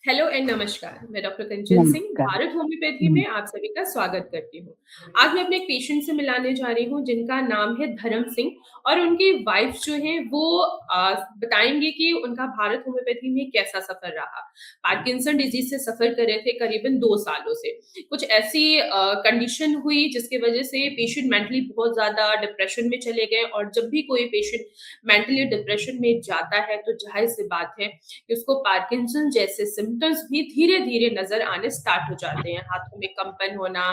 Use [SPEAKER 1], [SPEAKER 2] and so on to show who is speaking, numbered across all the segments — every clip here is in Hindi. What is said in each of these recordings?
[SPEAKER 1] हेलो एंड नमस्कार, मैं डॉक्टर कंचन सिंह,
[SPEAKER 2] नमस्कार।
[SPEAKER 1] भारत होम्योपैथी
[SPEAKER 2] हुँ,
[SPEAKER 1] में आप सभी का स्वागत करती हूँ। आज मैं अपने एक पेशेंट से मिलाने जा रही हूँ जिनका नाम है धर्म सिंह और उनकी वाइफ जो है वो बताएँगे कि उनका भारत होम्योपैथी में कैसा सफ़र रहा। पार्किंसन डिज़ीज़ से सफ़र कर रहे थे करीबन 2 सालों से। कुछ ऐसी कंडीशन हुई जिसकी वजह से पेशेंट मेंटली बहुत ज़्यादा डिप्रेशन में चले गए और जब भी कोई पेशेंट मेंटली डिप्रेशन में जाता है तो ज़ाहिर-सी बात है कि उसको पार्किंसन जैसे सिम्पटम्स भी धीरे-धीरे नज़र आने स्टार्ट हो जाते हैं। हाथों में कंपन होना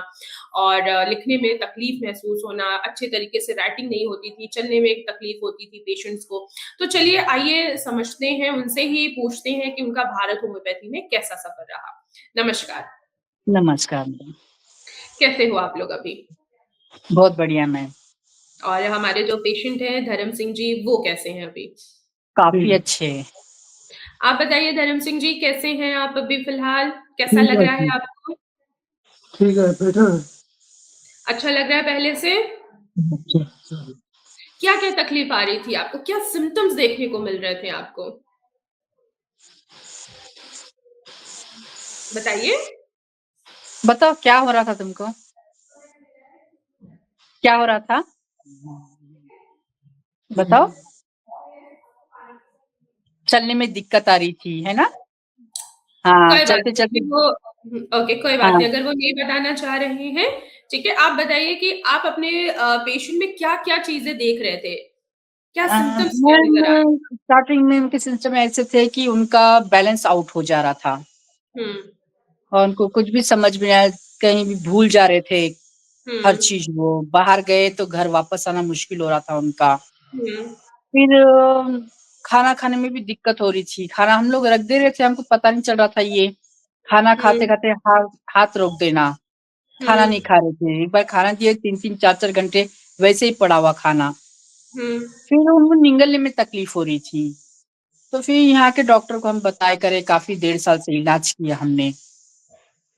[SPEAKER 1] और लिखने में तकलीफ महसूस होना, अच्छे तरीके से राइटिंग नहीं होती थी, चलने में एक तकलीफ होती थी पेशेंट्स को। तो चलिए आइए समझते हैं, उनसे ही पूछते हैं कि उनका भारत होम्योपैथी में कैसा सफ़र रहा? नमस्कार,
[SPEAKER 2] नमस्कार मैम।
[SPEAKER 1] कैसे हो आप लोग अभी?
[SPEAKER 2] बहुत बढ़िया मैम,
[SPEAKER 1] और हमारे जो पेशेंट हैं धर्म सिंह जी, वो कैसे हैं अभी?
[SPEAKER 2] काफ़ी अच्छे।
[SPEAKER 1] आप बताइए धर्म सिंह जी कैसे हैं आप अभी फ़िलहाल? कैसा
[SPEAKER 2] ठीक
[SPEAKER 1] लग
[SPEAKER 2] है,
[SPEAKER 1] रहा है
[SPEAKER 2] ठीक।
[SPEAKER 1] आपको?
[SPEAKER 2] ठीक है, बेटर है।
[SPEAKER 1] अच्छा लग रहा है पहले से?
[SPEAKER 2] अच्छा, सॉरी।
[SPEAKER 1] क्या-क्या तकलीफ आ रही थी आपको? क्या सिम्पटम्स देखने को मिल रहे थे आपको? बताइए।
[SPEAKER 2] बताओ क्या हो रहा था तुमको? क्या हो रहा था? बताओ? चलने में दिक्कत आ रही थी, है ना? हाँ,
[SPEAKER 1] कोई बात नहीं,
[SPEAKER 2] चलते-चलते
[SPEAKER 1] अभी वो ओके कोई बात
[SPEAKER 2] हाँ।
[SPEAKER 1] नहीं, अगर वो नहीं बताना चाह रहे हैं, ठीक है, आप बताइए कि आप अपने पेशेंट में क्या-क्या चीज़ें देख रहे थे? क्या सिम्पटम्स क्या नज़र आ
[SPEAKER 2] मैम स्टार्टिंग में उनके सिम्पटम ऐसे थे कि उनका बैलेंस आउट हो जा रहा था
[SPEAKER 1] हुँ,
[SPEAKER 2] और उनको कुछ भी समझ में नहीं आया, कहीं भी भूल जा रहे थे, हर
[SPEAKER 1] हुँ,
[SPEAKER 2] चीज़ वो। बाहर गए तो घर वापस आना मुश्किल हो रहा था उनका।
[SPEAKER 1] हुँ,
[SPEAKER 2] फिर खाना खाने में भी दिक्कत हो रही थी। खाना हम लोग रख दे रहे थे, हमको पता नहीं चल रहा था ये। खाना
[SPEAKER 1] हुँ,
[SPEAKER 2] खाते-खाते हाथ रोक देना,
[SPEAKER 1] हुँ,
[SPEAKER 2] खाना नहीं खा रहे थे। एक बार खाना दिए 3-3 4-4 घंटे वैसे ही पड़ा हुआ खाना।
[SPEAKER 1] हुँ,
[SPEAKER 2] फिर उनको निगलने में तकलीफ हो रही थी। तो फिर यहाँ के डॉक्टर को हम बताए करे, काफ़ी डेढ़ साल से इलाज किया हमने।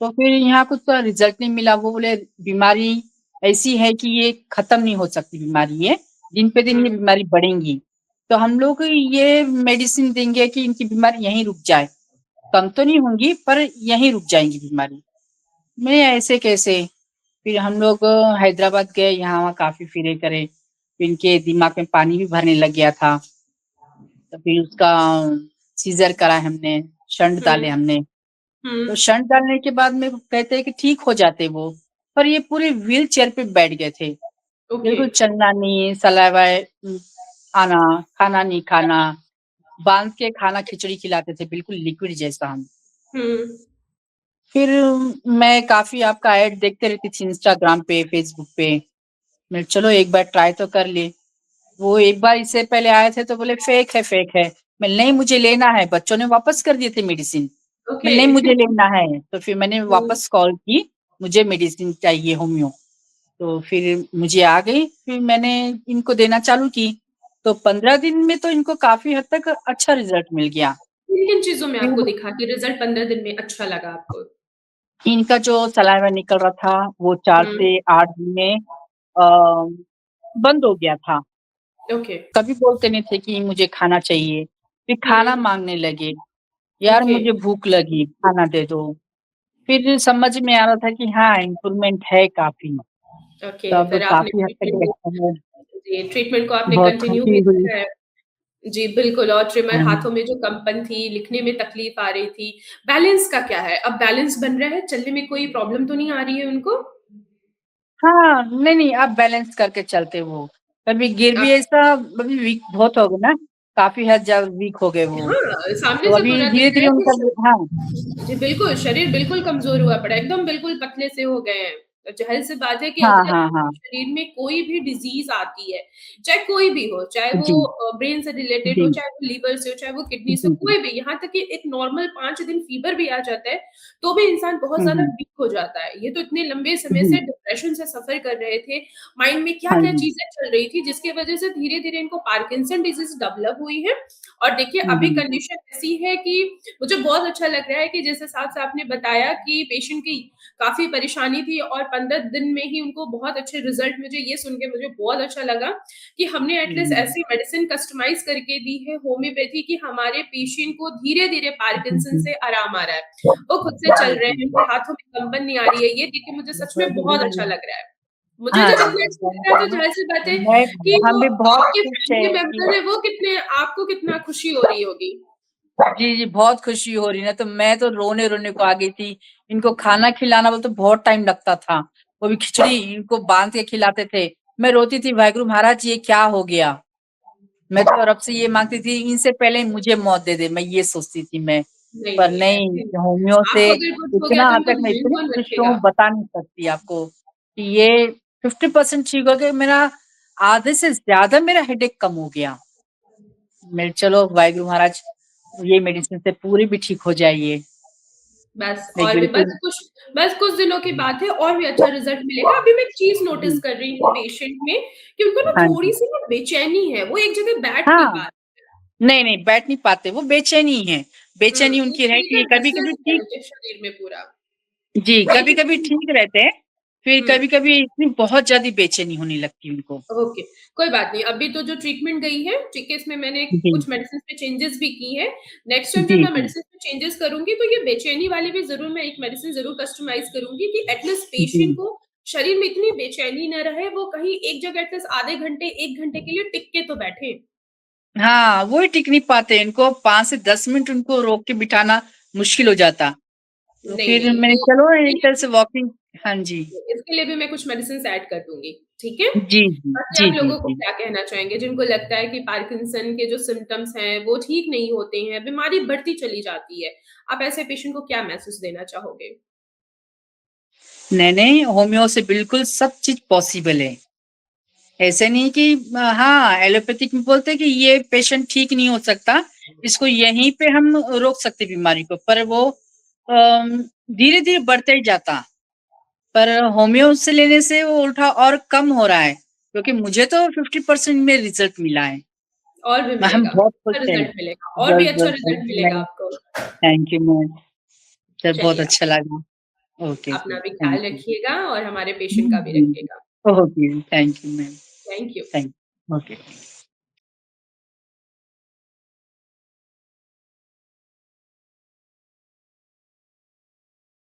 [SPEAKER 2] तो फिर यहाँ कुछ तो रिज़ल्ट नहीं मिला। वो बोले बीमारी ऐसी है कि ये खत्म नहीं हो सकती बीमारी ये, दिन पे दिन
[SPEAKER 1] हुँ,
[SPEAKER 2] ये बीमारी बढ़ेंगी। तो हम लोग ये मेडिसिन देंगे कि इनकी बीमारी यहीं रुक जाए। कम तो नहीं होंगी पर यहीं रुक जाएँगी बीमारी। मैं ऐसे कैसे? फिर हम लोग हैदराबाद गए, यहाँ-वहाँ काफ़ी फिरे करे। फिर इनके दिमाग में पानी भी भरने लग गया था। तो फिर उसका सीज़र कराए हमने, शंट
[SPEAKER 1] हुँ,
[SPEAKER 2] डाले हमने।
[SPEAKER 1] हुँ,
[SPEAKER 2] तो शंट डालने के बाद में वो कहते हैं कि ठीक हो जाते वो, पर ये पूरे व्हीलचेयर पे बैठ गए थे।
[SPEAKER 1] ओके,
[SPEAKER 2] बिल्कुल चलना नहीं, सलाइवा आना, खाना नहीं खाना, बाँध के खाना खिचड़ी खिलाते थे, बिल्कुल लिक्विड जैसा हम।
[SPEAKER 1] हुँ,
[SPEAKER 2] फिर मैं काफ़ी आपका ऐड देखते रहती थी इंस्टाग्राम पे, फ़ेसबुक पे। मैं चलो एक बार ट्राई तो कर ले। वो एक बार इससे पहले आए थे तो बोले फेक है, फेक है। मैं नहीं मुझे लेना है, बच्चों ने वापस कर दिए थे मेडिसिन। मैं
[SPEAKER 1] ओके,
[SPEAKER 2] नहीं मुझे लेना है, तो फिर मैंने
[SPEAKER 1] हुँ,
[SPEAKER 2] वापस कॉल की, मुझे मेडिसिन चाहिए होम्यो। तो फिर मुझे आ गई, फिर मैंने इनको देना चालू की। तो 15 दिन में तो इनको काफ़ी हद तक अच्छा रिज़ल्ट मिल गया।
[SPEAKER 1] किन-किन चीज़ों में आपको
[SPEAKER 2] फिर
[SPEAKER 1] दिखा कि रिज़ल्ट 15 दिन में अच्छा लगा आपको?
[SPEAKER 2] इनका जो सलाइवा निकल रहा था, वो 4
[SPEAKER 1] हुँ,
[SPEAKER 2] से 8 दिन में बंद हो गया था।
[SPEAKER 1] ओके,
[SPEAKER 2] कभी बोलते नहीं थे कि मुझे खाना चाहिए, फिर खाना
[SPEAKER 1] हुँ,
[SPEAKER 2] माँगने लगे, यार
[SPEAKER 1] ओके,
[SPEAKER 2] मुझे भूख लगी, खाना दे दो। फिर समझ में आ रहा था कि हाँ, इम्प्रूवमेंट है काफ़ी,
[SPEAKER 1] ओके,
[SPEAKER 2] तब
[SPEAKER 1] फिर आपने
[SPEAKER 2] काफ़ी हद तक देखा है,
[SPEAKER 1] ट्रीटमेंट को आपने
[SPEAKER 2] बहुत
[SPEAKER 1] कंटिन्यू
[SPEAKER 2] खुशी
[SPEAKER 1] भी
[SPEAKER 2] हुई।
[SPEAKER 1] रखा है। जी, बिल्कुल और ट्रिमर
[SPEAKER 2] हाँ,
[SPEAKER 1] हाथों में जो कंपन थी, लिखने में तकलीफ आ रही थी, बैलेंस का क्या है? अब बैलेंस बन रहा है, चलने में कोई प्रॉब्लम तो नहीं आ रही है उनको?
[SPEAKER 2] हाँ, नहीं, अब बैलेंस करके चलते वो, कभी गिर
[SPEAKER 1] अब
[SPEAKER 2] भी ऐसा अभी वीक बहुत हो गए ना, काफ़ी हद ज़्यादा वीक हो गए वो,
[SPEAKER 1] हाँ, सामने
[SPEAKER 2] तो
[SPEAKER 1] से
[SPEAKER 2] अभी
[SPEAKER 1] पूरा दिख रहा
[SPEAKER 2] धीरे-धीरे
[SPEAKER 1] है कि
[SPEAKER 2] उनका हाँ,
[SPEAKER 1] जी, बिल्कुल, शरीर बिल्कुल कमज़ोर हुआ पड़ा है, एकदम बिल्कुल पतले से हो गए हैं। ज़ाहिर-सी बात है कि
[SPEAKER 2] हाँ,
[SPEAKER 1] अगर
[SPEAKER 2] हाँ, हाँ,
[SPEAKER 1] आपके शरीर में कोई भी डिज़ीज़ आती है, चाहे कोई भी हो, चाहे वो
[SPEAKER 2] जी,
[SPEAKER 1] ब्रेन से रिलेटेड हो,
[SPEAKER 2] जी,
[SPEAKER 1] चाहे वो लिवर से हो, चाहे वो किडनी से हो,
[SPEAKER 2] जी, जी।
[SPEAKER 1] कोई भी, यहाँ तक कि एक नॉर्मल 5 दिन फ़ीवर भी आ जाता है, तो भी इंसान बहुत
[SPEAKER 2] हुँ,
[SPEAKER 1] ज़्यादा
[SPEAKER 2] हुँ,
[SPEAKER 1] वीक हो जाता है। ये तो इतने लंबे समय
[SPEAKER 2] जी,
[SPEAKER 1] से डिप्रेशन से सफ़र कर रहे थे, माइंड में
[SPEAKER 2] हाँ
[SPEAKER 1] क्या-क्या
[SPEAKER 2] जी,
[SPEAKER 1] चीज़ें चल रही थी, जिसकी वज़ह से धीरे-धीरे इनको पार्किंसन डिज़ीज़ डेवलप हुई है और देखिए
[SPEAKER 2] हुँ,
[SPEAKER 1] अभी
[SPEAKER 2] हुँ।
[SPEAKER 1] कंडीशन ऐसी है कि मुझे बहुत अच्छा लग रहा है कि जिस हिसाब से आपने बताया कि पेशेंट की काफ़ी परेशानी थी और 15 दिन में ही उनको बहुत अच्छे रिज़ल्ट, मुझे ये सुन के मुझे बहुत अच्छा लगा कि हमने एटलीस्ट
[SPEAKER 2] हुँ।
[SPEAKER 1] ऐसी मेडिसिन कस्टमाइज़ करके दी है होम्योपैथी कि हमारे पेशेंट को धीरे-धीरे
[SPEAKER 2] हुँ,
[SPEAKER 1] पार्किंसन
[SPEAKER 2] हुँ।
[SPEAKER 1] से आराम आ रहा है। वो खुद से चल रहे हैं, उनके हाथों में कंबन नहीं आ रही है, ये देख के मुझे सच में बहुत अच्छा लग रहा है। मुझे
[SPEAKER 2] हाँ
[SPEAKER 1] जब
[SPEAKER 2] जी,
[SPEAKER 1] इतना अच्छा लग रहा है तो ज़ाहिर-सी बात है
[SPEAKER 2] मैं
[SPEAKER 1] कि
[SPEAKER 2] हम
[SPEAKER 1] वो
[SPEAKER 2] भी बहुत
[SPEAKER 1] आपके
[SPEAKER 2] खुश
[SPEAKER 1] फैमिली
[SPEAKER 2] है कि
[SPEAKER 1] मेंबर है वो कितने आपको कितना खुशी हो रही होगी।
[SPEAKER 2] जी, जी, बहुत खुशी हो रही है ना, तो मैं तो रोने-रोने को आ गई थी। इनको खाना खिलाना बोले तो बहुत टाइम लगता था। वो भी खिचड़ी इनको बाँध के खिलाते थे। मैं रोती थी, वाहिगुरु महाराज ये क्या हो गया? मैं तो रब से ये माँगती थी इनसे पहले मुझे मौत दे दे, मैं ये सोचती थी मैं।
[SPEAKER 1] नहीं,
[SPEAKER 2] पर
[SPEAKER 1] नहीं,
[SPEAKER 2] नहीं,
[SPEAKER 1] ऐसे
[SPEAKER 2] होमियो से
[SPEAKER 1] आपको अगर कुछ हो गया
[SPEAKER 2] इतना
[SPEAKER 1] तो
[SPEAKER 2] हद
[SPEAKER 1] इनका
[SPEAKER 2] तक मैं इतनी
[SPEAKER 1] कौन
[SPEAKER 2] खुश
[SPEAKER 1] रखेगा?
[SPEAKER 2] हूँ, बता नहीं सकती आपको कि ये 50% ठीक हो गया, मेरा आधे से ज़्यादा मेरा हेडेक कम हो गया। मैं चलो वाहिगुरु महाराज ये मेडिसिन से पूरी भी ठीक हो जाए ये।
[SPEAKER 1] बस
[SPEAKER 2] नहीं
[SPEAKER 1] और भी
[SPEAKER 2] बिल्कुल
[SPEAKER 1] बस कुछ दिनों की बात है और भी अच्छा रिज़ल्ट मिलेगा। अभी मैं एक चीज़ नोटिस
[SPEAKER 2] जी,
[SPEAKER 1] कर रही हूँ पेशेंट में कि उनको ना
[SPEAKER 2] हाँ जी।
[SPEAKER 1] थोड़ी-सी ना बेचैनी है, वो एक जगह बैठ नहीं
[SPEAKER 2] हाँ,
[SPEAKER 1] पा रहे।
[SPEAKER 2] नहीं, नहीं बैठ नहीं पाते, वो बेचैनी हैं। बेचैनी
[SPEAKER 1] एक
[SPEAKER 2] उनकी
[SPEAKER 1] तरीके
[SPEAKER 2] रहती है,
[SPEAKER 1] का
[SPEAKER 2] कभी-कभी
[SPEAKER 1] डसनेस है
[SPEAKER 2] ठीक
[SPEAKER 1] उनके शरीर में पूरा।
[SPEAKER 2] जी,
[SPEAKER 1] ये चीज़
[SPEAKER 2] कभी-कभी ठीक रहते हैं, फिर
[SPEAKER 1] हुँ।
[SPEAKER 2] कभी-कभी इतनी बहुत ज़्यादा बेचैनी होने लगती है उनको।
[SPEAKER 1] ओके, कोई बात नहीं। अभी तो जो ट्रीटमेंट गई है, ठीक है, इसमें मैंने
[SPEAKER 2] जी,
[SPEAKER 1] कुछ मेडिसिन्स में चेंजेस भी की हैं। नेक्स्ट टाइम जब
[SPEAKER 2] जी,
[SPEAKER 1] मैं
[SPEAKER 2] जी,
[SPEAKER 1] मेडिसिन्स में चेंजेस करूँगी, तो ये बेचैनी वाली भी ज़रूर मैं एक मेडिसिन ज़रूर कस्टमाइज़ करूँगी कि एटलीस्ट पेशेंट
[SPEAKER 2] जी।
[SPEAKER 1] को शरीर में इतनी बेचैनी ना रहे, वो कहीं एक जगह एटलीस्ट आधे घंटे, 1 घंटे के लिए टिक के तो बैठे।
[SPEAKER 2] हाँ, वही टिक नहीं पाते, इनको 5 से 10 मिनट उनको रोक के बिठाना मुश्किल हो जाता। तो
[SPEAKER 1] नहीं,
[SPEAKER 2] फिर
[SPEAKER 1] नहीं,
[SPEAKER 2] मैंने
[SPEAKER 1] तो
[SPEAKER 2] चलो
[SPEAKER 1] इसके
[SPEAKER 2] एक
[SPEAKER 1] लिए
[SPEAKER 2] तरह से वॉकिंग हाँ जी।
[SPEAKER 1] इसके लिए भी मैं कुछ मेडिसिन्स ऐड कर दूँगी, ठीक है?
[SPEAKER 2] जी, जी,
[SPEAKER 1] बाकी
[SPEAKER 2] जी,
[SPEAKER 1] आप
[SPEAKER 2] जी,
[SPEAKER 1] लोगों को
[SPEAKER 2] जी।
[SPEAKER 1] क्या कहना चाहेंगे जिनको लगता है कि पार्किंसन के जो सिम्पटम्स हैं वो ठीक नहीं होते हैं, बीमारी बढ़ती चली जाती है। आप ऐसे पेशेंट को क्या मैसेज देना चाहोगे?
[SPEAKER 2] नहीं, नहीं, होमियो से बिल्कुल सब चीज़ पॉसिबल है। ऐसे नहीं कि हाँ, एलोपैथिक में बोलते हैं कि ये पेशेंट ठीक नहीं हो सकता, इसको यहीं पे हम रोक सकते बीमारी को, पर वो धीरे-धीरे बढ़ता ही जाता। पर होमियो से लेने से वो उल्टा और कम हो रहा है, क्योंकि मुझे तो 50% में रिज़ल्ट मिला है।
[SPEAKER 1] और भी
[SPEAKER 2] हम
[SPEAKER 1] मिलेगा,
[SPEAKER 2] बहुत खुश
[SPEAKER 1] अच्छा
[SPEAKER 2] हैं।
[SPEAKER 1] रिज़ल्ट मिलेगा और भी
[SPEAKER 2] बस,
[SPEAKER 1] अच्छा
[SPEAKER 2] बस
[SPEAKER 1] रिज़ल्ट
[SPEAKER 2] थैंक यू
[SPEAKER 1] मिलेगा
[SPEAKER 2] मैम,
[SPEAKER 1] आपको।
[SPEAKER 2] Thank you ma'am. सर बहुत
[SPEAKER 1] चलिए,
[SPEAKER 2] अच्छा लगा। ओके जी,
[SPEAKER 1] अपना भी
[SPEAKER 2] थैंक
[SPEAKER 1] ख्याल
[SPEAKER 2] यू।
[SPEAKER 1] रखिएगा और हमारे पेशेंट
[SPEAKER 2] जी,
[SPEAKER 1] का भी
[SPEAKER 2] जी, जी।
[SPEAKER 1] रखिएगा।
[SPEAKER 2] Okay, thank you ma'am,
[SPEAKER 1] thank you.
[SPEAKER 2] Thank okay.